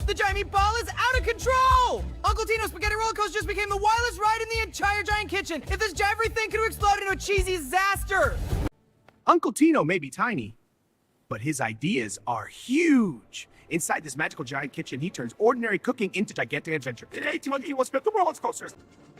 The giant meatball is out of control! Uncle Tino's spaghetti roller coaster just became the wildest ride in the entire giant kitchen. If this everything could have exploded into a cheesy disaster. Uncle Tino may be tiny, but his ideas are huge. Inside this magical giant kitchen, he turns ordinary cooking into gigantic adventure. Today, Tino wants to build the roller coasters.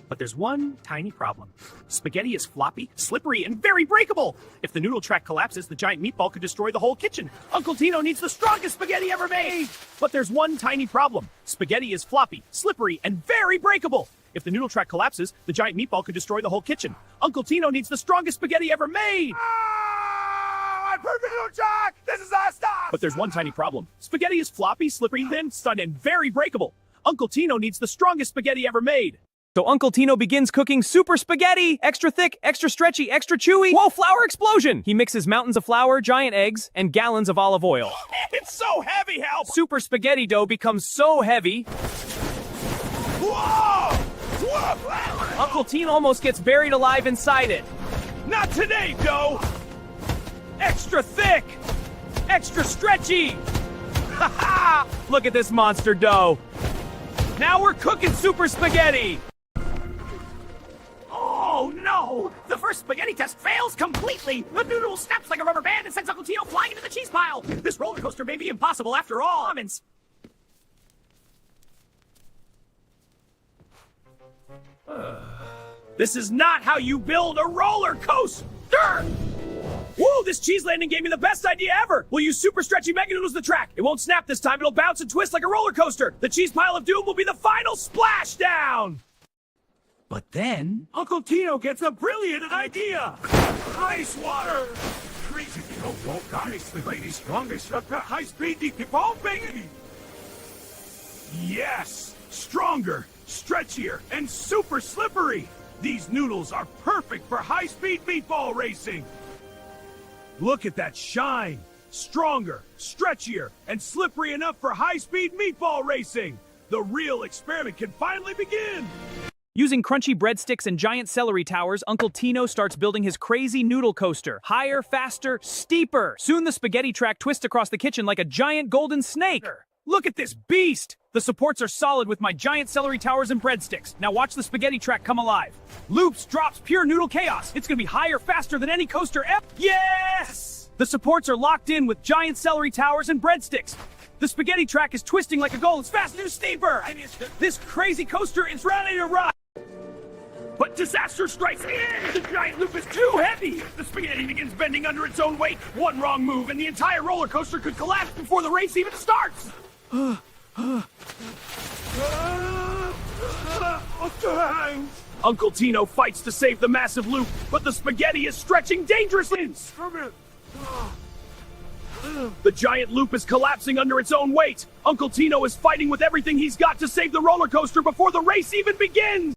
But there's one tiny problem. Spaghetti is floppy, slippery, and very breakable. If the noodle track collapses, the giant meatball could destroy the whole kitchen. Uncle Tino needs the strongest spaghetti ever made. But there's one tiny problem. Spaghetti is floppy, slippery, and very breakable. If the noodle track collapses, the giant meatball could destroy the whole kitchen. Uncle Tino needs the strongest spaghetti ever made. My perfect noodle track! This is our stop! But there's one tiny problem. Spaghetti is floppy, slippery, thin, stunned, and very breakable. Uncle Tino needs the strongest spaghetti ever made. So Uncle Tino begins cooking super spaghetti! Extra thick, extra stretchy, extra chewy. Whoa, flour explosion! He mixes mountains of flour, giant eggs, and gallons of olive oil. It's so heavy, help! Super spaghetti dough becomes so heavy. Whoa! Whoa! Uncle Tino almost gets buried alive inside it. Not today, dough! Extra thick! Extra stretchy! Ha ha! Look at this monster dough! Now we're cooking super spaghetti! Oh no! The first spaghetti test fails completely! The noodle snaps like a rubber band and sends Uncle Tino flying into the cheese pile! This roller coaster may be impossible after all! This is not how you build a roller coaster! Whoa, this cheese landing gave me the best idea ever! We'll use super stretchy mega noodles to the track. It won't snap this time, it'll bounce and twist like a roller coaster. The cheese pile of doom will be the final splashdown! But then, Uncle Tino gets a brilliant idea! Ice water! Crazy Tino won't ice the lady's strongest high-speed deep ball baby! Yes! Stronger, stretchier, and super slippery! These noodles are perfect for high-speed meatball racing! Look at that shine! Stronger, stretchier, and slippery enough for high-speed meatball racing! The real experiment can finally begin! Using crunchy breadsticks and giant celery towers, Uncle Tino starts building his crazy noodle coaster. Higher, faster, steeper! Soon the spaghetti track twists across the kitchen like a giant golden snake! Look at this beast! The supports are solid with my giant celery towers and breadsticks. Now watch the spaghetti track come alive. Loops, drops, pure noodle chaos. It's gonna be higher, faster than any coaster ever. Yes! The supports are locked in with giant celery towers and breadsticks. The spaghetti track is twisting like a goal. It's faster and steeper. This crazy coaster is ready to ride. But disaster strikes again! The giant loop is too heavy! The spaghetti begins bending under its own weight. One wrong move and the entire roller coaster could collapse before the race even starts! Uncle Tino fights to save the massive loop, but the spaghetti is stretching dangerously! The giant loop is collapsing under its own weight! Uncle Tino is fighting with everything he's got to save the roller coaster before the race even begins!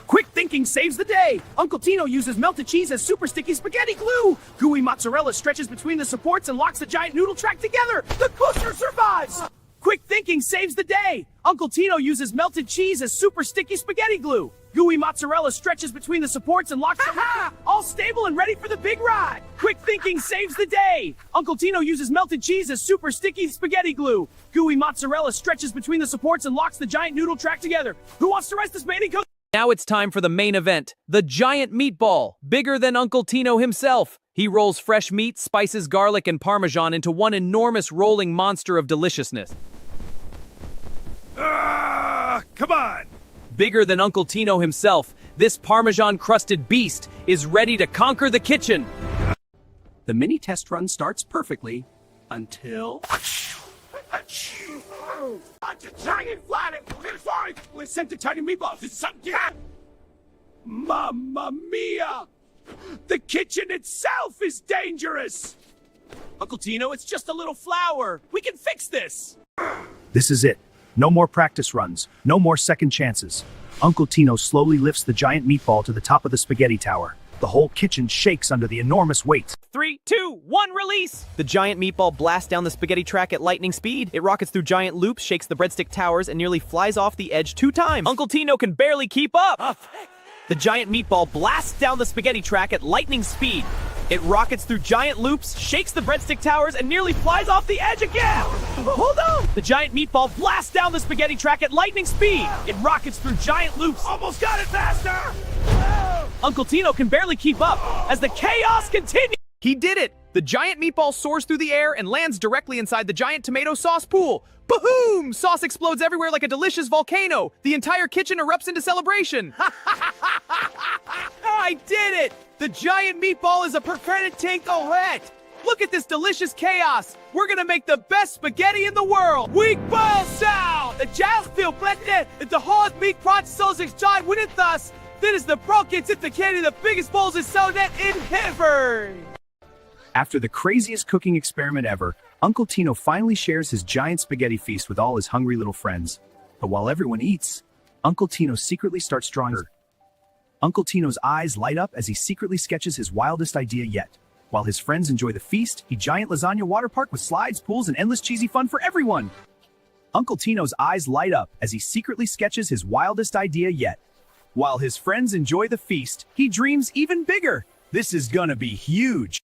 Quick thinking saves the day! Uncle Tino uses melted cheese as super sticky spaghetti glue! Gooey mozzarella stretches between the supports and locks the giant noodle track together! The coaster survives! Quick thinking saves the day! Uncle Tino uses melted cheese as super sticky spaghetti glue! Gooey mozzarella stretches between the supports and locks the all stable and ready for the big ride! Quick thinking saves the day! Uncle Tino uses melted cheese as super sticky spaghetti glue! Gooey mozzarella stretches between the supports and locks the giant noodle track together! Who wants to race this spaghetti coaster? Now it's time for the main event, the giant meatball, bigger than Uncle Tino himself. He rolls fresh meat, spices, garlic, and Parmesan into one enormous rolling monster of deliciousness. Come on! Bigger than Uncle Tino himself, this Parmesan-crusted beast is ready to conquer the kitchen. The mini test run starts perfectly until... Giant flat sorry! We sent the tiny meatballs to some cat! Mamma mia! The kitchen itself is dangerous! Uncle Tino, it's just a little flour! We can fix this! This is it. No more practice runs. No more second chances. Uncle Tino slowly lifts the giant meatball to the top of the spaghetti tower. The whole kitchen shakes under the enormous weight. 3, 2, 1, release! The giant meatball blasts down the spaghetti track at lightning speed. It rockets through giant loops, shakes the breadstick towers, and nearly flies off the edge 2 times. Uncle Tino can barely keep up! The giant meatball blasts down the spaghetti track at lightning speed. It rockets through giant loops, shakes the breadstick towers, and nearly flies off the edge again! Hold on! The giant meatball blasts down the spaghetti track at lightning speed! It rockets through giant loops. Almost got it faster! Uncle Tino can barely keep up as the chaos continues! He did it! The giant meatball soars through the air and lands directly inside the giant tomato sauce pool. Boom! Sauce explodes everywhere like a delicious volcano. The entire kitchen erupts into celebration. I did it! The giant meatball is a perfected takeaway. Look at this delicious chaos. We're gonna make the best spaghetti in the world. Weak ball sound. The jazz feel better. The hard meat crunch sauce excited with us. That is the brockets at the candy. The biggest balls is so that in heaven. After the craziest cooking experiment ever, Uncle Tino finally shares his giant spaghetti feast with all his hungry little friends. But while everyone eats, Uncle Tino secretly starts drawing. Uncle Tino's eyes light up as he secretly sketches his wildest idea yet. While his friends enjoy the feast, he giant lasagna water park with slides, pools, and endless cheesy fun for everyone. Uncle Tino's eyes light up as he secretly sketches his wildest idea yet. While his friends enjoy the feast, he dreams even bigger. This is gonna be huge.